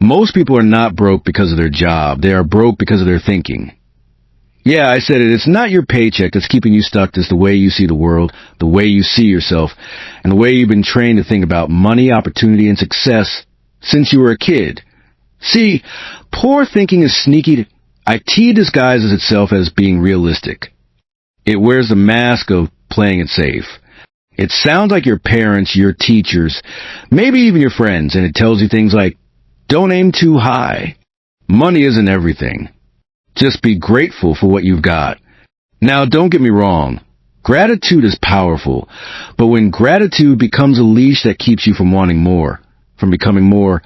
Most people are not broke because of their job. They are broke because of their thinking. Yeah, I said it. It's not your paycheck that's keeping you stuck. It's the way you see the world, the way you see yourself, and the way you've been trained to think about money, opportunity, and success since you were a kid. See, poor thinking is sneaky. IT disguises itself as being realistic. It wears the mask of playing it safe. It sounds like your parents, your teachers, maybe even your friends, and it tells you things like, don't aim too high. Money isn't everything. Just be grateful for what you've got. Now, don't get me wrong. Gratitude is powerful, but when gratitude becomes a leash that keeps you from wanting more, from becoming more,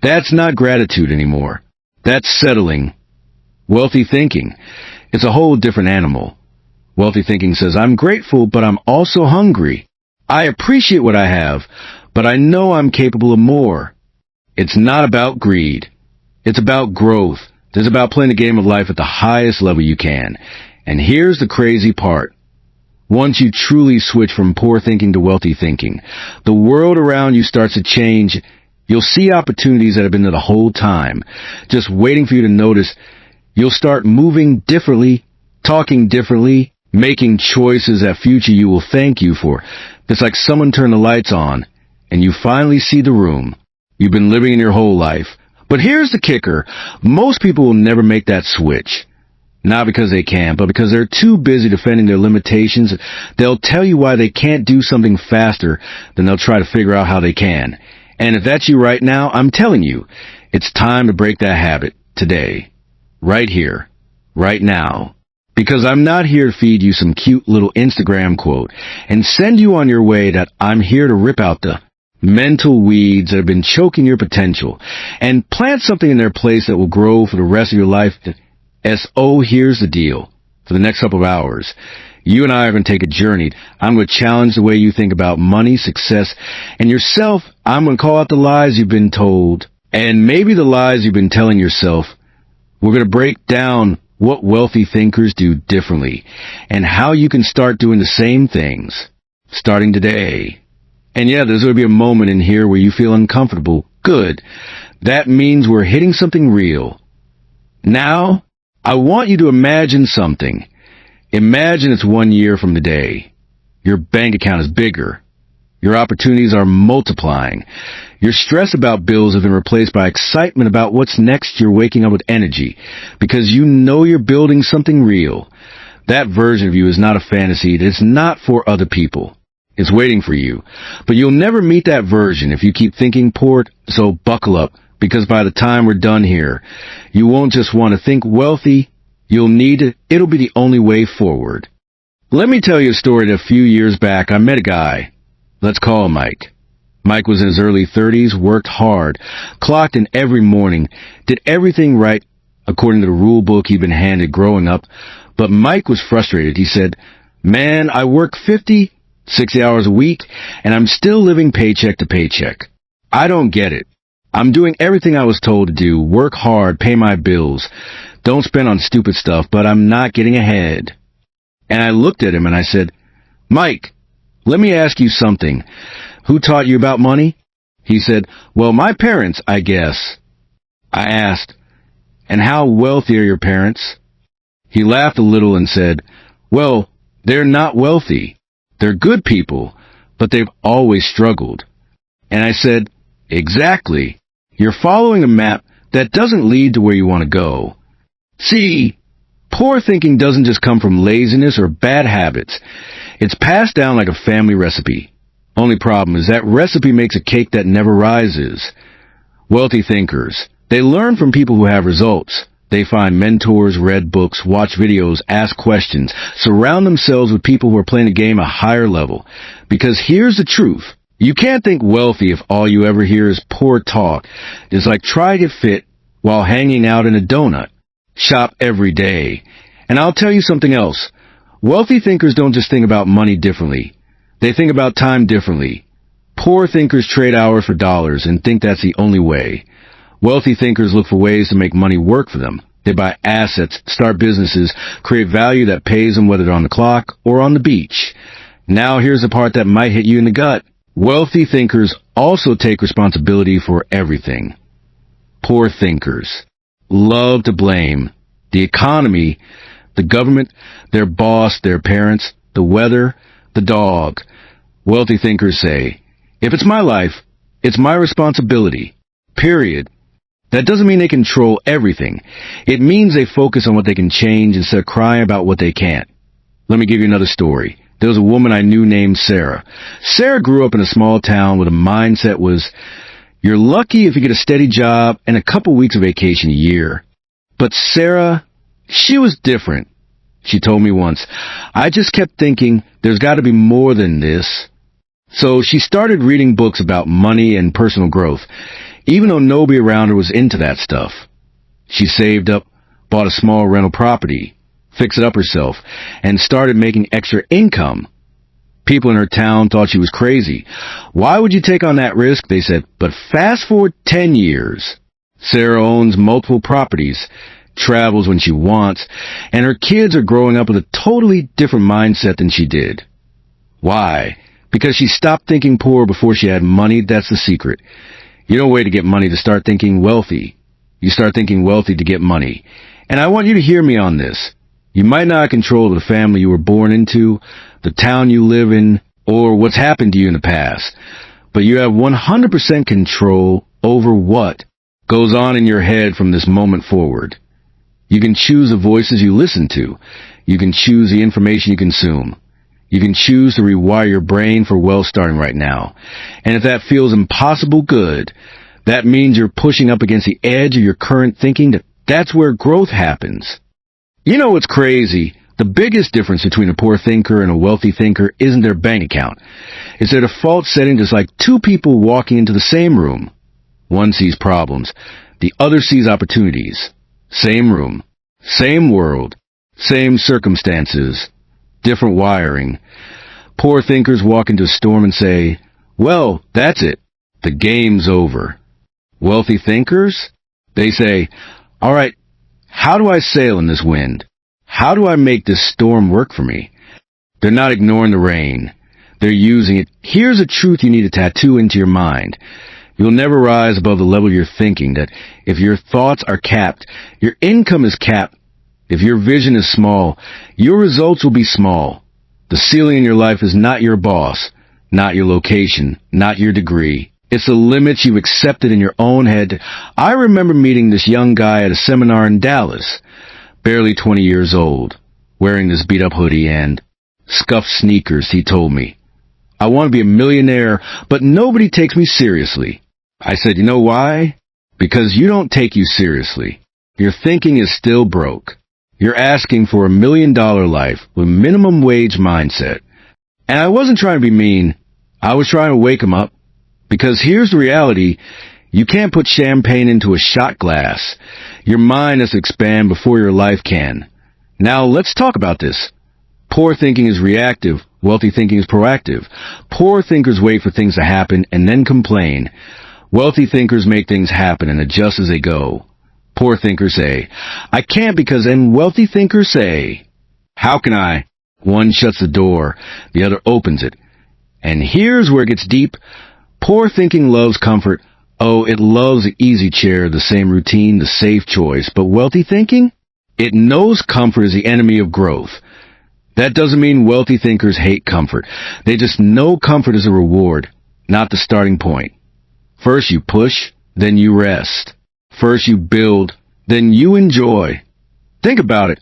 that's not gratitude anymore. That's settling. Wealthy thinking, it's a whole different animal. Wealthy thinking says, I'm grateful, but I'm also hungry. I appreciate what I have, but I know I'm capable of more. It's not about greed. It's about growth. It's about playing the game of life at the highest level you can. And here's the crazy part. Once you truly switch from poor thinking to wealthy thinking, the world around you starts to change. You'll see opportunities that have been there the whole time, just waiting for you to notice. You'll start moving differently, talking differently, making choices that future you will thank you for. It's like someone turned the lights on, and you finally see the room you've been living in your whole life. But here's the kicker. Most people will never make that switch. Not because they can't, but because they're too busy defending their limitations. They'll tell you why they can't do something faster, then they'll try to figure out how they can. And if that's you right now, I'm telling you, it's time to break that habit today. Right here. Right now. Because I'm not here to feed you some cute little Instagram quote and send you on your way. That I'm here to rip out the mental weeds that have been choking your potential and plant something in their place that will grow for the rest of your life. Here's the deal. For the next couple of hours, you and I are going to take a journey. I'm going to challenge the way you think about money, success, and yourself. I'm going to call out the lies you've been told, and maybe the lies you've been telling yourself. We're going to break down what wealthy thinkers do differently and how you can start doing the same things starting today. And yeah, there's going to be a moment in here where you feel uncomfortable. Good. That means we're hitting something real. Now, I want you to imagine something. Imagine it's 1 year from today. Your bank account is bigger. Your opportunities are multiplying. Your stress about bills have been replaced by excitement about what's next. You're waking up with energy because you know you're building something real. That version of you is not a fantasy. It's not for other people. It's waiting for you. But you'll never meet that version if you keep thinking poor. So buckle up, because by the time we're done here, you won't just want to think wealthy. You'll need it. It'll be the only way forward. Let me tell you a story that a few years back I met a guy. Let's call him Mike. Mike was in his early 30s, worked hard, clocked in every morning, did everything right according to the rule book he'd been handed growing up. But Mike was frustrated. He said, man, I work 50, 60 hours a week, and I'm still living paycheck to paycheck. I don't get it. I'm doing everything I was told to do, work hard, pay my bills, don't spend on stupid stuff, but I'm not getting ahead. And I looked at him and I said, Mike, let me ask you something. Who taught you about money? He said, well, my parents, I guess. I asked, and how wealthy are your parents? He laughed a little and said, well, they're not wealthy. They're good people, but they've always struggled. And I said, exactly. You're following a map that doesn't lead to where you want to go. See, poor thinking doesn't just come from laziness or bad habits. It's passed down like a family recipe. Only problem is that recipe makes a cake that never rises. Wealthy thinkers, they learn from people who have results. They find mentors, read books, watch videos, ask questions, surround themselves with people who are playing the game a higher level. Because here's the truth. You can't think wealthy if all you ever hear is poor talk. It's like trying to fit while hanging out in a donut. Shop every day. And I'll tell you something else. Wealthy thinkers don't just think about money differently. They think about time differently. Poor thinkers trade hours for dollars and think that's the only way. Wealthy thinkers look for ways to make money work for them. They buy assets, start businesses, create value that pays them whether they're on the clock or on the beach. Now here's the part that might hit you in the gut. Wealthy thinkers also take responsibility for everything. Poor thinkers. Love to blame. The economy, the government, their boss, their parents, the weather, the dog. Wealthy thinkers say, if it's my life, it's my responsibility. Period. That doesn't mean they control everything. It means they focus on what they can change instead of crying about what they can't. Let me give you another story. There was a woman I knew named Sarah. Sarah grew up in a small town where the mindset was, you're lucky if you get a steady job and a couple weeks of vacation a year. But Sarah, she was different. She told me once, I just kept thinking, there's got to be more than this. So she started reading books about money and personal growth, even though nobody around her was into that stuff. She saved up, bought a small rental property, fixed it up herself, and started making extra income. People in her town thought she was crazy. Why would you take on that risk? They said, but fast forward 10 years. Sarah owns multiple properties, travels when she wants, and her kids are growing up with a totally different mindset than she did. Why? Because she stopped thinking poor before she had money. That's the secret. You don't wait to get money to start thinking wealthy. You start thinking wealthy to get money. And I want you to hear me on this. You might not control the family you were born into, the town you live in, or what's happened to you in the past. But you have 100% control over what goes on in your head from this moment forward. You can choose the voices you listen to. You can choose the information you consume. You can choose to rewire your brain for wealth starting right now. And if that feels impossible good, that means you're pushing up against the edge of your current thinking. That's where growth happens. You know what's crazy? The biggest difference between a poor thinker and a wealthy thinker isn't their bank account. It's their default setting, just like two people walking into the same room. One sees problems. The other sees opportunities. Same room. Same world. Same circumstances. Different wiring. Poor thinkers walk into a storm and say, well, that's it. The game's over. Wealthy thinkers? They say, all right, how do I sail in this wind? How do I make this storm work for me? They're not ignoring the rain. They're using it. Here's a truth you need to tattoo into your mind. You'll never rise above the level of your thinking, that if your thoughts are capped, your income is capped. If your vision is small, your results will be small. The ceiling in your life is not your boss, not your location, not your degree. It's the limits you've accepted in your own head. I remember meeting this young guy at a seminar in Dallas, barely 20 years old, wearing this beat-up hoodie and scuffed sneakers. He told me, I want to be a millionaire, but nobody takes me seriously. I said, you know why? Because you don't take you seriously. Your thinking is still broke. You're asking for $1 million life with minimum wage mindset. And I wasn't trying to be mean. I was trying to wake him up. Because here's the reality. You can't put champagne into a shot glass. Your mind has to expand before your life can. Now let's talk about this. Poor thinking is reactive. Wealthy thinking is proactive. Poor thinkers wait for things to happen and then complain. Wealthy thinkers make things happen and adjust as they go. Poor thinkers say, I can't because, and wealthy thinkers say, how can I? One shuts the door, the other opens it. And here's where it gets deep. Poor thinking loves comfort. Oh, it loves the easy chair, the same routine, the safe choice. But wealthy thinking? It knows comfort is the enemy of growth. That doesn't mean wealthy thinkers hate comfort. They just know comfort is a reward, not the starting point. First you push, then you rest. First you build, then you enjoy. Think about it.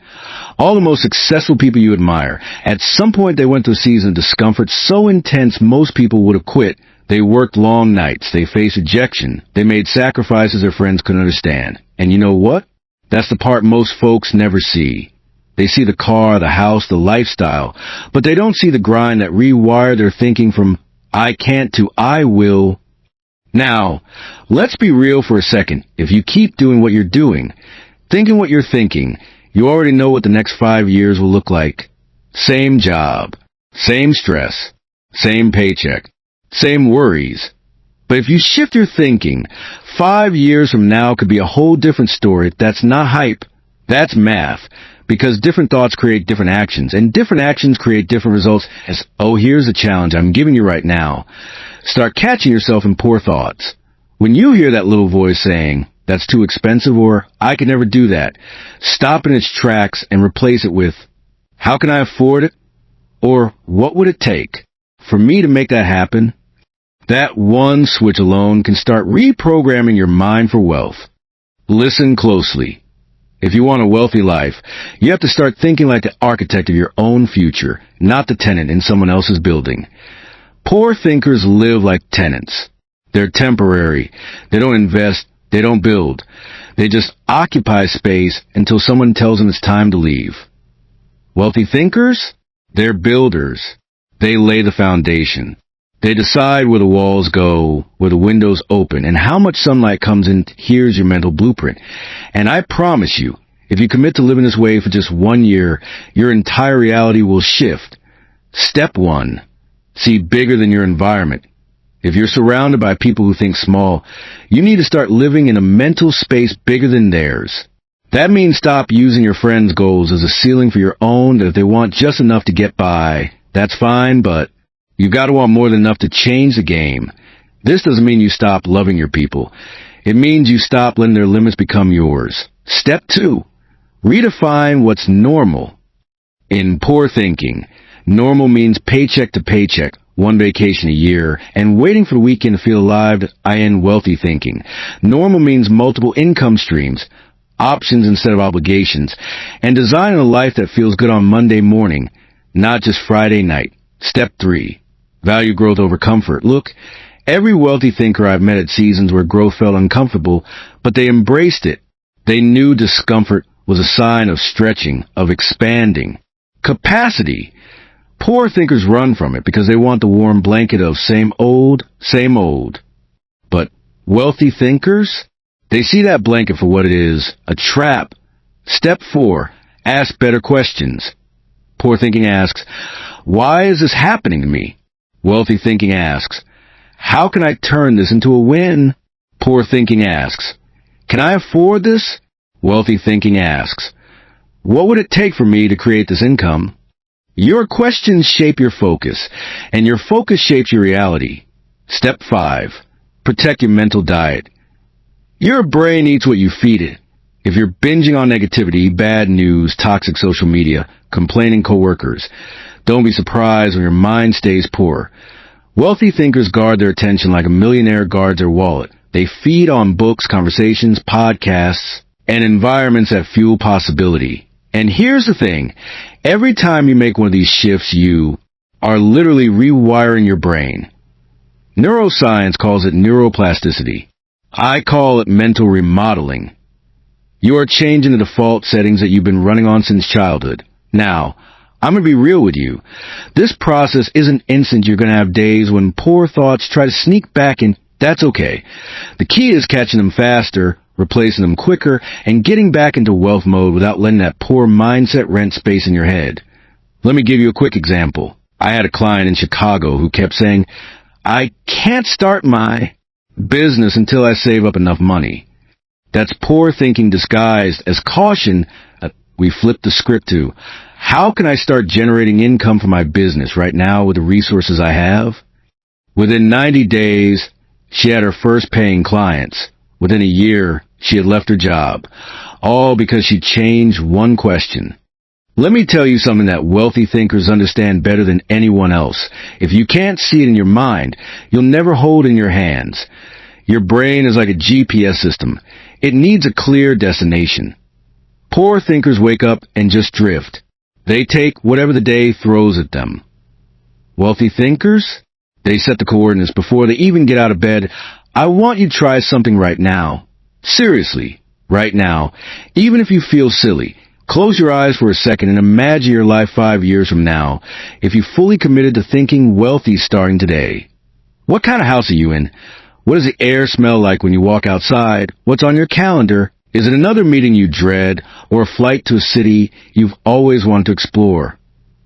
All the most successful people you admire, at some point they went through a season of discomfort so intense most people would have quit. They worked long nights. They faced rejection. They made sacrifices their friends couldn't understand. And you know what? That's the part most folks never see. They see the car, the house, the lifestyle, but they don't see the grind that rewired their thinking from I can't to I will. Now, let's be real for a second. If you keep doing what you're doing, thinking what you're thinking, you already know what the next 5 years will look like. Same job, same stress, same paycheck, same worries. But if you shift your thinking, 5 years from now could be a whole different story. That's not hype. That's math. Because different thoughts create different actions, and different actions create different results. Here's the challenge I'm giving you right now. Start catching yourself in poor thoughts. When you hear that little voice saying, that's too expensive, or I could never do that. Stop in its tracks and replace it with, how can I afford it? Or what would it take for me to make that happen? That one switch alone can start reprogramming your mind for wealth. Listen closely. If you want a wealthy life, you have to start thinking like the architect of your own future, not the tenant in someone else's building. Poor thinkers live like tenants. They're temporary. They don't invest. They don't build. They just occupy space until someone tells them it's time to leave. Wealthy thinkers? They're builders. They lay the foundation. They decide where the walls go, where the windows open, and how much sunlight comes in. Here's your mental blueprint. And I promise you, if you commit to living this way for just 1 year, your entire reality will shift. Step 1. See bigger than your environment. If you're surrounded by people who think small, you need to start living in a mental space bigger than theirs. That means stop using your friends' goals as a ceiling for your own, that if they want just enough to get by, that's fine, but you've got to want more than enough to change the game. This doesn't mean you stop loving your people. It means you stop letting their limits become yours. Step 2. Redefine what's normal. In poor thinking, normal means paycheck to paycheck, one vacation a year, and waiting for the weekend to feel alive. In wealthy thinking, normal means multiple income streams, options instead of obligations, and designing a life that feels good on Monday morning, not just Friday night. Step 3. Value growth over comfort. Look, every wealthy thinker I've met at seasons where growth felt uncomfortable, but they embraced it. They knew discomfort was a sign of stretching, of expanding. Capacity. Poor thinkers run from it because they want the warm blanket of same old, same old. But wealthy thinkers? They see that blanket for what it is, a trap. Step 4. Ask better questions. Poor thinking asks, why is this happening to me? Wealthy thinking asks, how can I turn this into a win? Poor thinking asks, can I afford this? Wealthy thinking asks, what would it take for me to create this income? Your questions shape your focus, and your focus shapes your reality. Step 5. Protect your mental diet. Your brain eats what you feed it. If you're binging on negativity, bad news, toxic social media, complaining coworkers, don't be surprised when your mind stays poor. Wealthy thinkers guard their attention like a millionaire guards their wallet. They feed on books, conversations, podcasts, and environments that fuel possibility. And here's the thing. Every time you make one of these shifts, you are literally rewiring your brain. Neuroscience calls it neuroplasticity. I call it mental remodeling. You are changing the default settings that you've been running on since childhood. Now, I'm going to be real with you. This process isn't instant. You're going to have days when poor thoughts try to sneak back in. That's okay. The key is catching them faster, replacing them quicker, and getting back into wealth mode without letting that poor mindset rent space in your head. Let me give you a quick example. I had a client in Chicago who kept saying, I can't start my business until I save up enough money. That's poor thinking disguised as caution. We flipped the script to, how can I start generating income for my business right now with the resources I have? Within 90 days, she had her first paying clients. Within a year, she had left her job, all because she changed one question. Let me tell you something that wealthy thinkers understand better than anyone else. If you can't see it in your mind, you'll never hold it in your hands. Your brain is like a GPS system. It needs a clear destination. Poor thinkers wake up and just drift. They take whatever the day throws at them. Wealthy thinkers? They set the coordinates before they even get out of bed. I want you to try something right now. Seriously, right now. Even if you feel silly, close your eyes for a second and imagine your life 5 years from now if you fully committed to thinking wealthy starting today. What kind of house are you in? What does the air smell like when you walk outside? What's on your calendar? Is it another meeting you dread or a flight to a city you've always wanted to explore?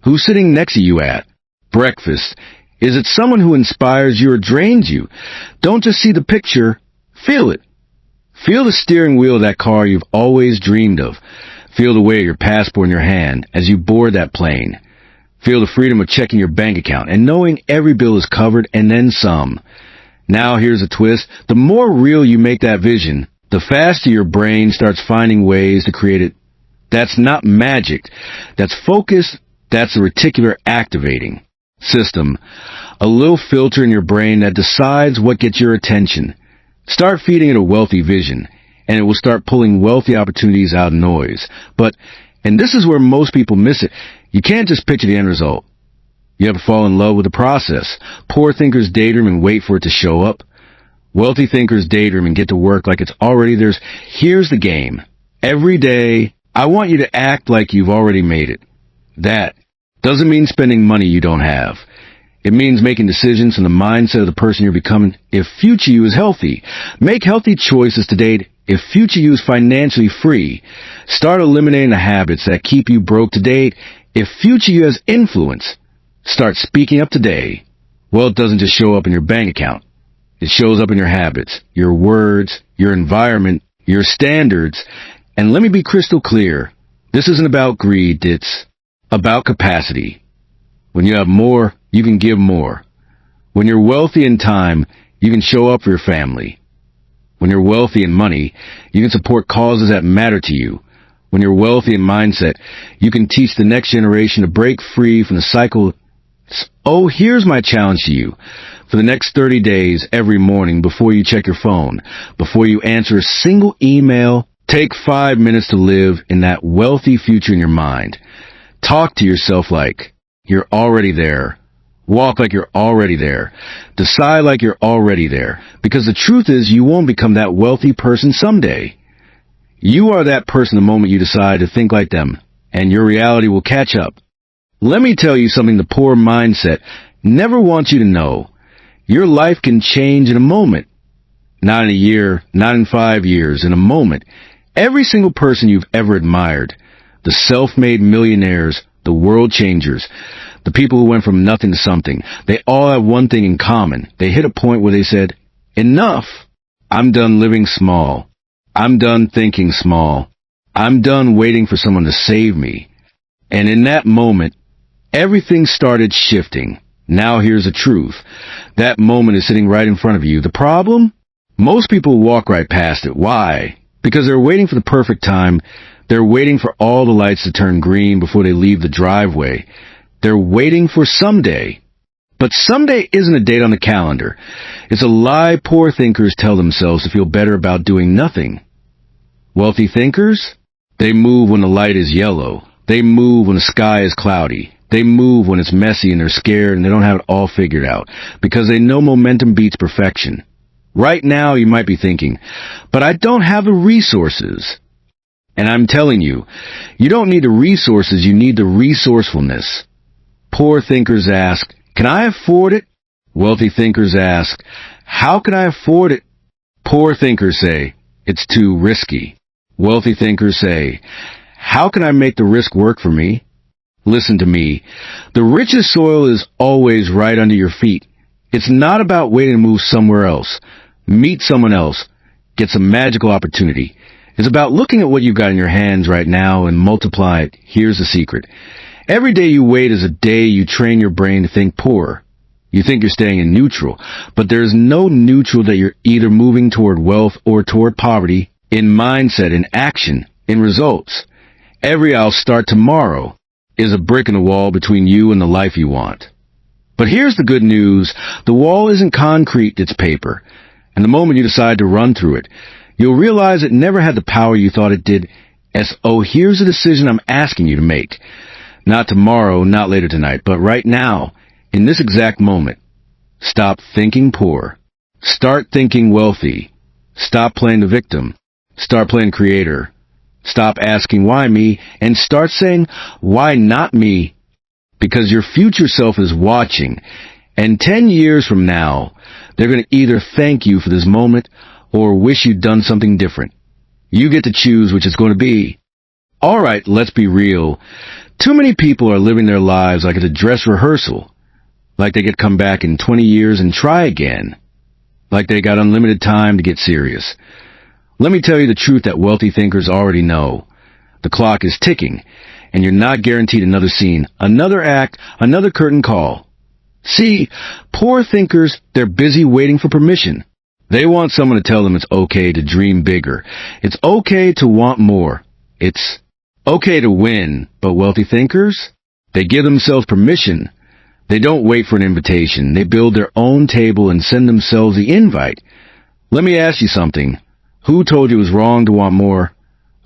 Who's sitting next to you at breakfast? Is it someone who inspires you or drains you? Don't just see the picture, feel it. Feel the steering wheel of that car you've always dreamed of. Feel the weight of your passport in your hand as you board that plane. Feel the freedom of checking your bank account and knowing every bill is covered and then some. Now here's a twist. The more real you make that vision, The faster your brain starts finding ways to create it, that's not magic. That's focus. That's a reticular activating system. A little filter in your brain that decides what gets your attention. Start feeding it a wealthy vision, and it will start pulling wealthy opportunities out of noise. But, and this is where most people miss it, you can't just picture the end result. You have to fall in love with the process. Poor thinkers daydream and wait for it to show up. Wealthy thinkers daydream and get to work like it's already theirs. Here's the game. Every day, I want you to act like you've already made it. That doesn't mean spending money you don't have. It means making decisions from the mindset of the person you're becoming. If future you is healthy, make healthy choices today. If future you is financially free, start eliminating the habits that keep you broke today. If future you has influence, start speaking up today. Wealth doesn't just show up in your bank account. It shows up in your habits, your words, your environment, your standards. And let me be crystal clear. This isn't about greed. It's about capacity. When you have more, you can give more. When you're wealthy in time, you can show up for your family. When you're wealthy in money, you can support causes that matter to you. When you're wealthy in mindset, you can teach the next generation to break free from the cycle. Oh, here's my challenge to you. For the next 30 days, every morning, before you check your phone, before you answer a single email, take 5 minutes to live in that wealthy future in your mind. Talk to yourself like you're already there. Walk like you're already there. Decide like you're already there. Because the truth is, you won't become that wealthy person someday. You are that person the moment you decide to think like them, and your reality will catch up. Let me tell you something the poor mindset never wants you to know. Your life can change in a moment. Not in a year, not in 5 years, in a moment. Every single person you've ever admired, the self-made millionaires, the world changers, the people who went from nothing to something, they all have one thing in common. They hit a point where they said, enough. I'm done living small. I'm done thinking small. I'm done waiting for someone to save me. And in that moment, everything started shifting. Now here's the truth. That moment is sitting right in front of you. The problem? Most people walk right past it. Why? Because they're waiting for the perfect time. They're waiting for all the lights to turn green before they leave the driveway. They're waiting for someday. But someday isn't a date on the calendar. It's a lie poor thinkers tell themselves to feel better about doing nothing. Wealthy thinkers? They move when the light is yellow. They move when the sky is cloudy. They move when it's messy and they're scared and they don't have it all figured out, because they know momentum beats perfection. Right now you might be thinking, but I don't have the resources. And I'm telling you, you don't need the resources, you need the resourcefulness. Poor thinkers ask, can I afford it? Wealthy thinkers ask, how can I afford it? Poor thinkers say, it's too risky. Wealthy thinkers say, how can I make the risk work for me? Listen to me. The richest soil is always right under your feet. It's not about waiting to move somewhere else. Meet someone else. Get some magical opportunity. It's about looking at what you've got in your hands right now and multiply it. Here's the secret. Every day you wait is a day you train your brain to think poor. You think you're staying in neutral, but there's no neutral that you're either moving toward wealth or toward poverty, in mindset, in action, in results. Every I'll start tomorrow is a brick in the wall between you and the life you want. But here's the good news. The wall isn't concrete, it's paper. And the moment you decide to run through it, you'll realize it never had the power you thought it did. So here's a decision I'm asking you to make. Not tomorrow, not later tonight, but right now, in this exact moment. Stop thinking poor. Start thinking wealthy. Stop playing the victim. Start playing creator. Stop asking why me and start saying why not me. Because your future self is watching. And 10 years from now, they're going to either thank you for this moment or wish you'd done something different. You get to choose which it's going to be. All right, let's be real. Too many people are living their lives like it's a dress rehearsal. Like they could come back in 20 years and try again. Like they got unlimited time to get serious. Let me tell you the truth that wealthy thinkers already know. The clock is ticking, and you're not guaranteed another scene, another act, another curtain call. See, poor thinkers, they're busy waiting for permission. They want someone to tell them it's okay to dream bigger. It's okay to want more. It's okay to win. But wealthy thinkers? They give themselves permission. They don't wait for an invitation. They build their own table and send themselves the invite. Let me ask you something. Who told you it was wrong to want more?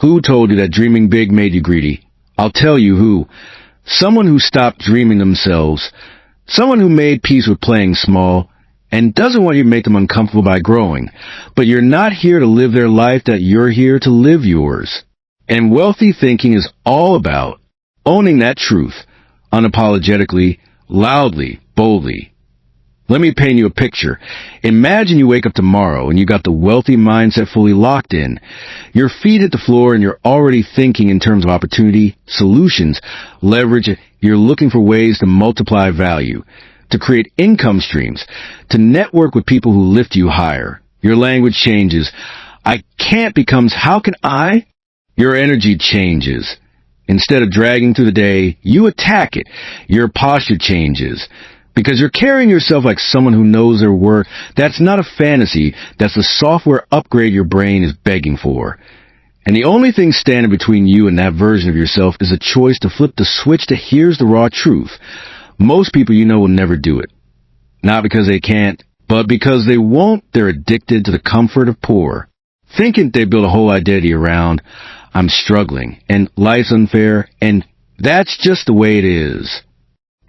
Who told you that dreaming big made you greedy? I'll tell you who. Someone who stopped dreaming themselves. Someone who made peace with playing small and doesn't want you to make them uncomfortable by growing. But you're not here to live their life, that you're here to live yours. And wealthy thinking is all about owning that truth, unapologetically, loudly, boldly. Let me paint you a picture. Imagine you wake up tomorrow and you got the wealthy mindset fully locked in. Your feet hit the floor and you're already thinking in terms of opportunity, solutions, leverage. You're looking for ways to multiply value, to create income streams, to network with people who lift you higher. Your language changes. I can't becomes how can I? Your energy changes. Instead of dragging through the day, you attack it. Your posture changes. Because you're carrying yourself like someone who knows their worth. That's not a fantasy. That's the software upgrade your brain is begging for. And the only thing standing between you and that version of yourself is a choice to flip the switch to here's the raw truth. Most people you know will never do it. Not because they can't, but because they won't. They're addicted to the comfort of poor. Thinking they build a whole identity around, I'm struggling, and life's unfair, and that's just the way it is.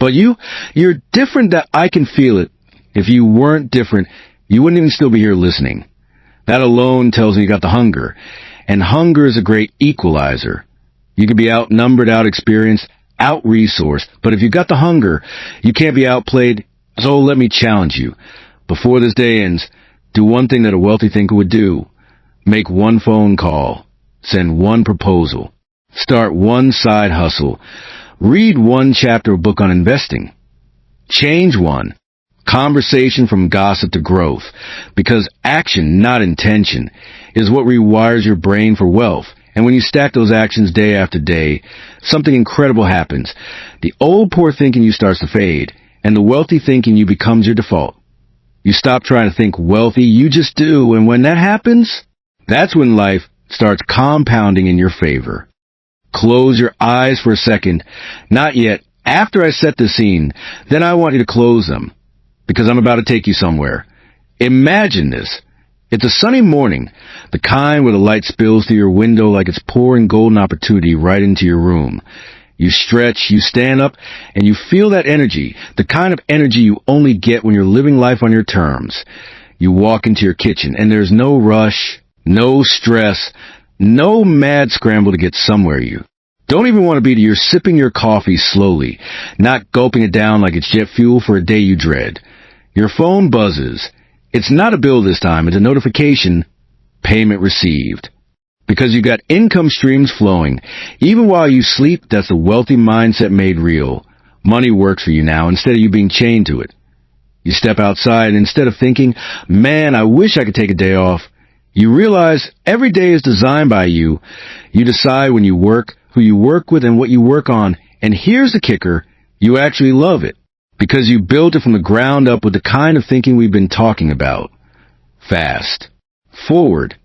But you're different, that I can feel it. If you weren't different, you wouldn't even still be here listening. That alone tells me you got the hunger. And hunger is a great equalizer. You can be outnumbered, out-experienced, out-resourced. But if you got the hunger, you can't be outplayed. So let me challenge you. Before this day ends, do one thing that a wealthy thinker would do. Make one phone call. Send one proposal. Start one side hustle. Read one chapter of a book on investing. Change one. Conversation from gossip to growth. Because action, not intention, is what rewires your brain for wealth. And when you stack those actions day after day, something incredible happens. The old poor thinking you starts to fade, and the wealthy thinking you becomes your default. You stop trying to think wealthy, you just do, and when that happens, that's when life starts compounding in your favor. Close your eyes for a second. Not yet. After I set the scene, then I want you to close them, because I'm about to take you somewhere. Imagine this. It's a sunny morning, the kind where the light spills through your window like it's pouring golden opportunity right into your room. You stretch, you stand up, and you feel that energy, the kind of energy you only get when you're living life on your terms. You walk into your kitchen, and there's no rush, no stress, no mad scramble to get somewhere. You don't even want to be. You're sipping your coffee slowly, not gulping it down like it's jet fuel for a day you dread. Your phone buzzes. It's not a bill this time. It's a notification. Payment received. Because you got income streams flowing. Even while you sleep, that's the wealthy mindset made real. Money works for you now instead of you being chained to it. You step outside and instead of thinking, man, I wish I could take a day off, you realize every day is designed by you. You decide when you work, who you work with, and what you work on. And here's the kicker. You actually love it. Because you built it from the ground up with the kind of thinking we've been talking about. Fast. Forward.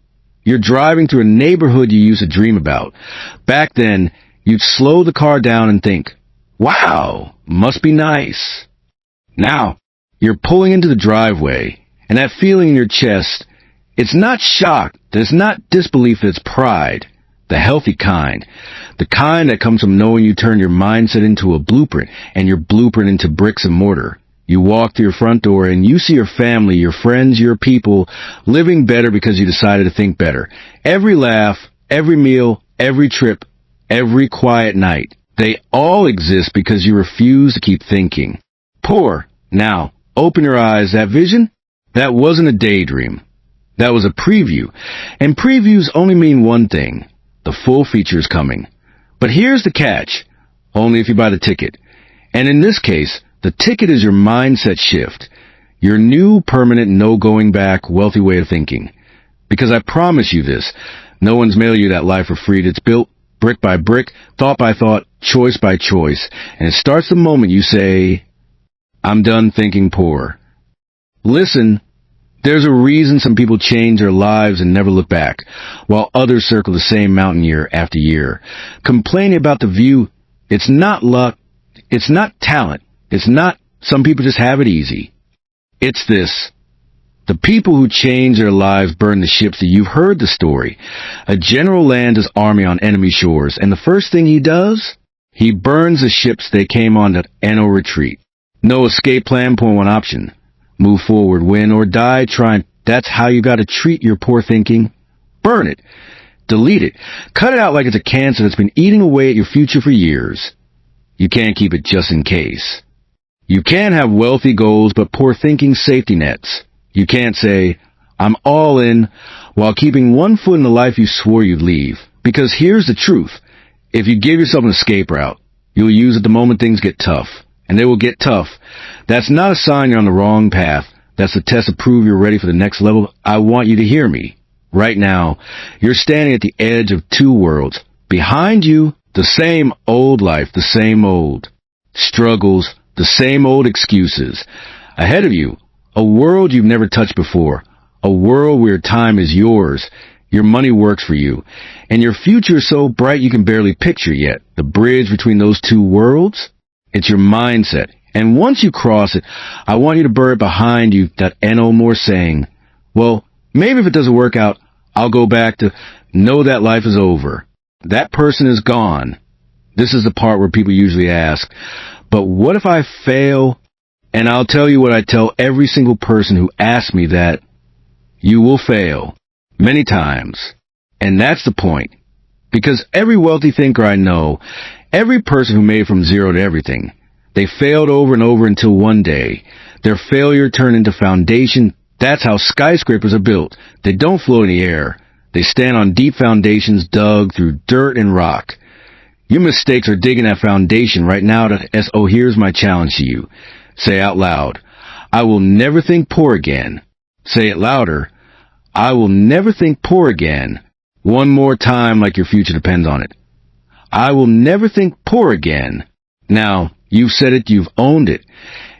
You're driving through a neighborhood you used to dream about. Back then, you'd slow the car down and think, wow, must be nice. Now, you're pulling into the driveway, and that feeling in your chest, it's not shock, it's not disbelief, it's pride. The healthy kind. The kind that comes from knowing you turn your mindset into a blueprint, and your blueprint into bricks and mortar. You walk to your front door and you see your family, your friends, your people living better because you decided to think better. Every laugh, every meal, every trip, every quiet night. They all exist because you refuse to keep thinking. Poor. Now, open your eyes. That vision? That wasn't a daydream. That was a preview. And previews only mean one thing. The full feature is coming. But here's the catch. Only if you buy the ticket. And in this case, the ticket is your mindset shift. Your new, permanent, no going back, wealthy way of thinking. Because I promise you this, no one's mailing you that life for free. It's built brick by brick, thought by thought, choice by choice. And it starts the moment you say, I'm done thinking poor. Listen, There's a reason some people change their lives and never look back, while others circle the same mountain year after year. Complaining about the view, it's not luck, it's not talent, it's not some people just have it easy. It's this. The people who change their lives burn the ships that you've heard the story. A general lands his army on enemy shores, and the first thing he does? He burns the ships they came on to no retreat. No escape plan, point one option. Move forward, win or die trying. That's how you gotta treat your poor thinking. Burn it. Delete it. Cut it out like it's a cancer that's been eating away at your future for years. You can't keep it just in case. You can have wealthy goals but poor thinking safety nets. You can't say, I'm all in, while keeping one foot in the life you swore you'd leave. Because here's the truth. If you give yourself an escape route, you'll use it the moment things get tough. And they will get tough. That's not a sign you're on the wrong path. That's a test to prove you're ready for the next level. I want you to hear me. Right now, you're standing at the edge of two worlds. Behind you, the same old life, the same old struggles, the same old excuses. Ahead of you, a world you've never touched before. A world where time is yours. Your money works for you. And your future is so bright you can barely picture it yet. The bridge between those two worlds? It's your mindset. And once you cross it, I want you to bury it behind you that no more saying, well, maybe if it doesn't work out, I'll go back to know that life is over. That person is gone. This is the part where people usually ask, but what if I fail? And I'll tell you what I tell every single person who asks me that. You will fail. Many times. And that's the point. Because every wealthy thinker I know, every person who made it from zero to everything, they failed over and over until one day, their failure turned into foundation. That's how skyscrapers are built. They don't float in the air. They stand on deep foundations dug through dirt and rock. Your mistakes are digging that foundation right now. Here's my challenge to you. Say out loud, I will never think poor again. Say it louder. I will never think poor again. One more time like your future depends on it. I will never think poor again. Now, you've said it, you've owned it.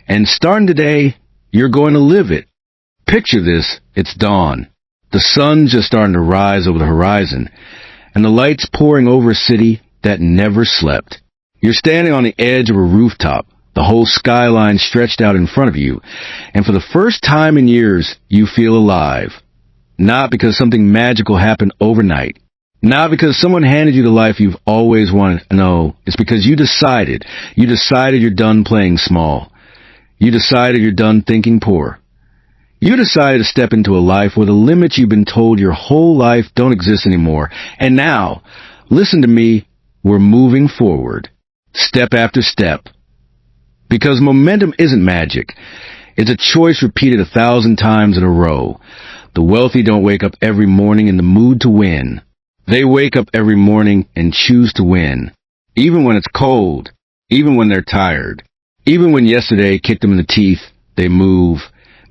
And starting today, you're going to live it. Picture this, it's dawn. The sun's just starting to rise over the horizon, and the light's pouring over a city that never slept. You're standing on the edge of a rooftop, the whole skyline stretched out in front of you, and for the first time in years, you feel alive. Not because something magical happened overnight. Not because someone handed you the life you've always wanted. No, it's because you decided. You decided you're done playing small. You decided you're done thinking poor. You decided to step into a life where the limits you've been told your whole life don't exist anymore. And now, listen to me, we're moving forward. Step after step. Because momentum isn't magic. It's a choice repeated 1,000 times in a row. The wealthy don't wake up every morning in the mood to win. They wake up every morning and choose to win. Even when it's cold. Even when they're tired. Even when yesterday kicked them in the teeth, they move.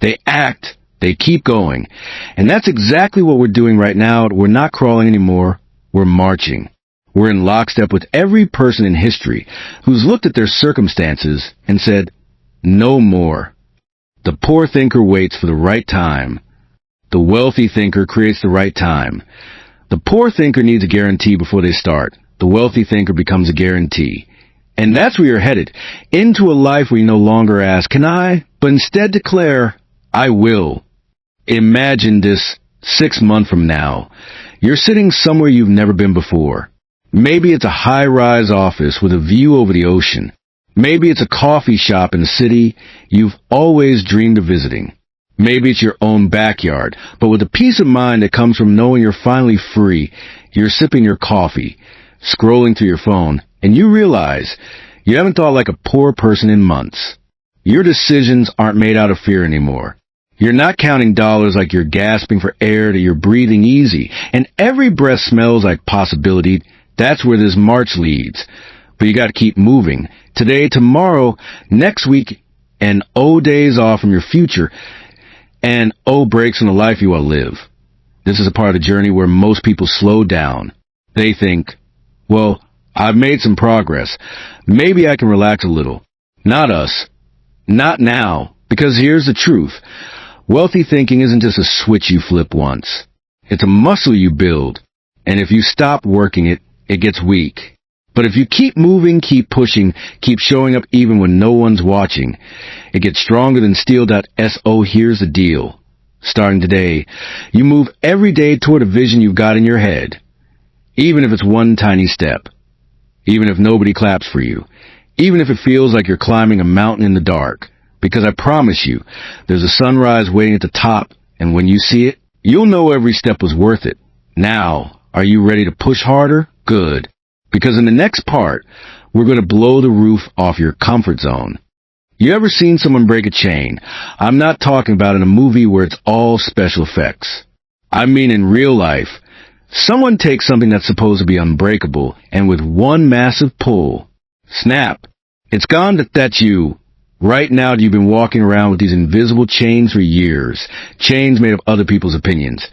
They act. They keep going. And that's exactly what we're doing right now. We're not crawling anymore. We're marching. We're in lockstep with every person in history who's looked at their circumstances and said, no more. The poor thinker waits for the right time. The wealthy thinker creates the right time. The poor thinker needs a guarantee before they start. The wealthy thinker becomes a guarantee. And that's where you're headed, into a life where you no longer ask, can I? But instead declare, I will. Imagine this 6 months from now. You're sitting somewhere you've never been before. Maybe it's a high-rise office with a view over the ocean. Maybe it's a coffee shop in a city you've always dreamed of visiting. Maybe it's your own backyard, but with the peace of mind that comes from knowing you're finally free, you're sipping your coffee, scrolling through your phone, and you realize you haven't thought like a poor person in months. Your decisions aren't made out of fear anymore. You're not counting dollars like you're gasping for air to you're breathing easy, and every breath smells like possibility. That's where this march leads. But you got to keep moving. Today, tomorrow, next week, and days off from your future, and breaks in the life you want to live. This is a part of the journey where most people slow down. They think, well, I've made some progress. Maybe I can relax a little. Not us. Not now. Because here's the truth. Wealthy thinking isn't just a switch you flip once. It's a muscle you build. And if you stop working it, it gets weak. But if you keep moving, keep pushing, keep showing up even when no one's watching, it gets stronger than steel.so. Here's the deal. Starting today, you move every day toward a vision you've got in your head. Even if it's one tiny step. Even if nobody claps for you. Even if it feels like you're climbing a mountain in the dark. Because I promise you, there's a sunrise waiting at the top, and when you see it, you'll know every step was worth it. Now, are you ready to push harder? Good. Because in the next part, we're going to blow the roof off your comfort zone. You ever seen someone break a chain? I'm not talking about in a movie where it's all special effects. I mean in real life. Someone takes something that's supposed to be unbreakable, and with one massive pull, snap, it's gone. That's you. Right now, you've been walking around with these invisible chains for years. Chains made of other people's opinions.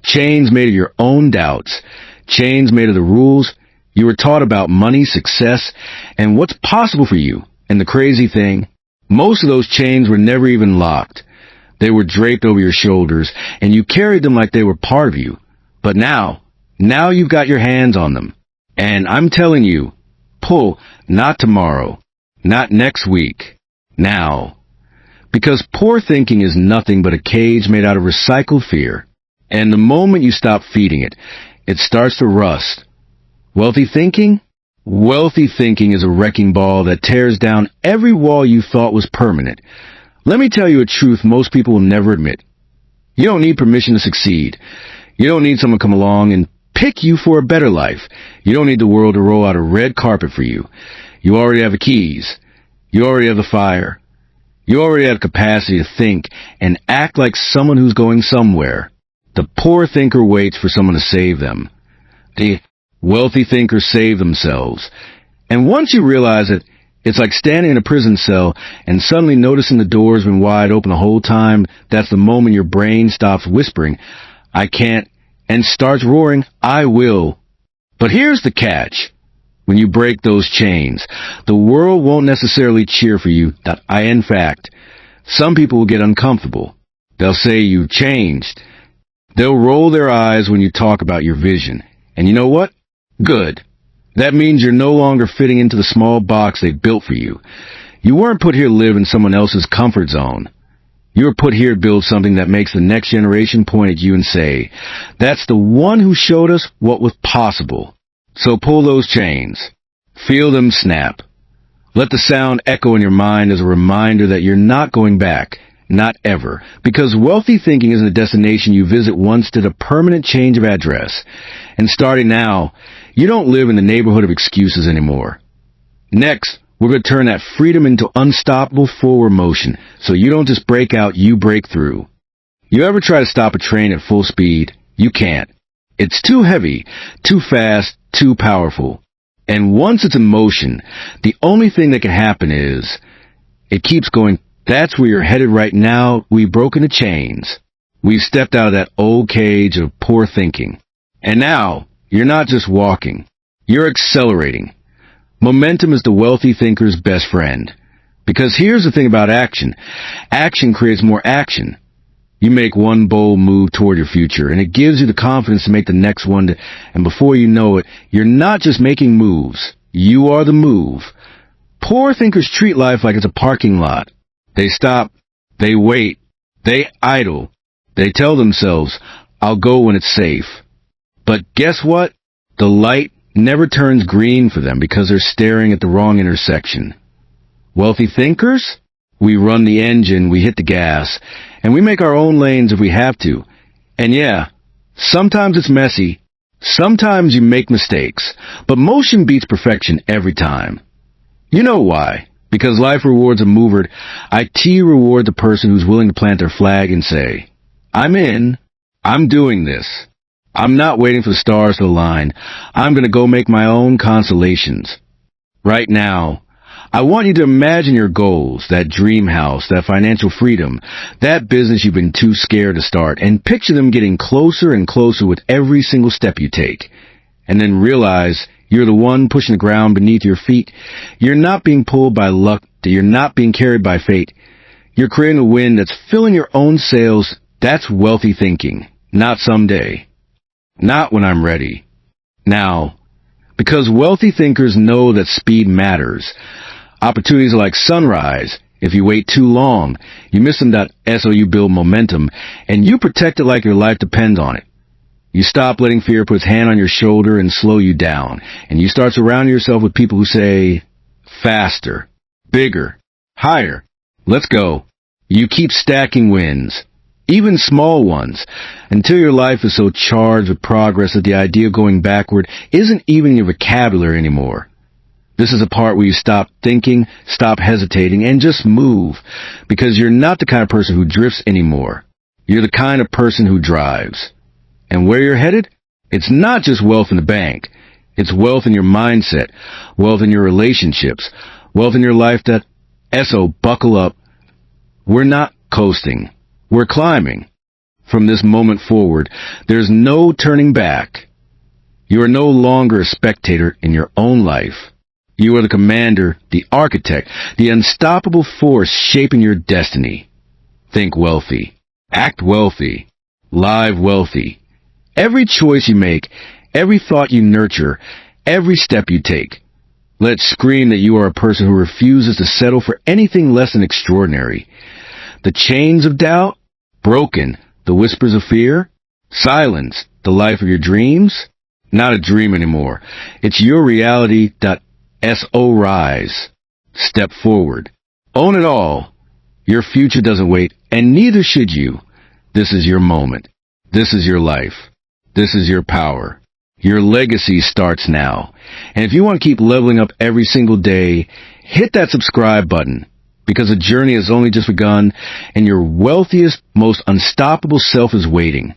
Chains made of your own doubts. Chains made of the rules you were taught about money, success, and what's possible for you. And the crazy thing, most of those chains were never even locked. They were draped over your shoulders, and you carried them like they were part of you. But now you've got your hands on them. And I'm telling you, pull, not tomorrow, not next week, now. Because poor thinking is nothing but a cage made out of recycled fear. And the moment you stop feeding it, it starts to rust. Wealthy thinking? Wealthy thinking is a wrecking ball that tears down every wall you thought was permanent. Let me tell you a truth most people will never admit. You don't need permission to succeed. You don't need someone to come along and pick you for a better life. You don't need the world to roll out a red carpet for you. You already have the keys. You already have the fire. You already have capacity to think and act like someone who's going somewhere. The poor thinker waits for someone to save them. The wealthy thinkers save themselves. And once you realize it, it's like standing in a prison cell and suddenly noticing the door's been wide open the whole time. That's the moment your brain stops whispering, I can't, and starts roaring, I will. But here's the catch. When you break those chains, the world won't necessarily cheer for you. In fact, some people will get uncomfortable. They'll say you changed. They'll roll their eyes when you talk about your vision. And you know what? Good. That means you're no longer fitting into the small box they built for you. You weren't put here to live in someone else's comfort zone. You were put here to build something that makes the next generation point at you and say, that's the one who showed us what was possible. So pull those chains. Feel them snap. Let the sound echo in your mind as a reminder that you're not going back. Not ever. Because wealthy thinking isn't a destination you visit once, did a permanent change of address. And starting now, you don't live in the neighborhood of excuses anymore. Next, we're going to turn that freedom into unstoppable forward motion. So you don't just break out, you break through. You ever try to stop a train at full speed? You can't. It's too heavy, too fast, too powerful. And once it's in motion, the only thing that can happen is it keeps going. That's where you're headed right now. We've broken the chains. We've stepped out of that old cage of poor thinking. And now, you're not just walking. You're accelerating. Momentum is the wealthy thinker's best friend. Because here's the thing about action. Action creates more action. You make one bold move toward your future, and it gives you the confidence to make the next one. And before you know it, you're not just making moves. You are the move. Poor thinkers treat life like it's a parking lot. They stop, they wait, they idle, they tell themselves, I'll go when it's safe. But guess what? The light never turns green for them because they're staring at the wrong intersection. Wealthy thinkers? We run the engine, we hit the gas, and we make our own lanes if we have to. And yeah, sometimes it's messy, sometimes you make mistakes, but motion beats perfection every time. You know why? Because life rewards a mover. IT reward the person who's willing to plant their flag and say, I'm in. I'm doing this. I'm not waiting for the stars to align. I'm going to go make my own constellations. Right now, I want you to imagine your goals, that dream house, that financial freedom, that business you've been too scared to start, and picture them getting closer and closer with every single step you take. And then realize you're the one pushing the ground beneath your feet. You're not being pulled by luck. You're not being carried by fate. You're creating a wind that's filling your own sails. That's wealthy thinking. Not someday. Not when I'm ready. Now. Because wealthy thinkers know that speed matters. Opportunities are like sunrise. If you wait too long, you miss them. So you build momentum, and you protect it like your life depends on it. You stop letting fear put its hand on your shoulder and slow you down, and you start surrounding yourself with people who say, faster, bigger, higher, let's go. You keep stacking wins, even small ones, until your life is so charged with progress that the idea of going backward isn't even in your vocabulary anymore. This is a part where you stop thinking, stop hesitating, and just move, because you're not the kind of person who drifts anymore. You're the kind of person who drives. And where you're headed? It's not just wealth in the bank. It's wealth in your mindset, wealth in your relationships, wealth in your life that, buckle up. We're not coasting. We're climbing. From this moment forward, there's no turning back. You are no longer a spectator in your own life. You are the commander, the architect, the unstoppable force shaping your destiny. Think wealthy. Act wealthy. Live wealthy. Every choice you make, every thought you nurture, every step you take. Let it scream that you are a person who refuses to settle for anything less than extraordinary. The chains of doubt? Broken. The whispers of fear? Silenced. The life of your dreams? Not a dream anymore. It's your reality. Rise. Step forward. Own it all. Your future doesn't wait, and neither should you. This is your moment. This is your life. This is your power. Your legacy starts now. And if you want to keep leveling up every single day, hit that subscribe button, because the journey has only just begun, and your wealthiest, most unstoppable self is waiting.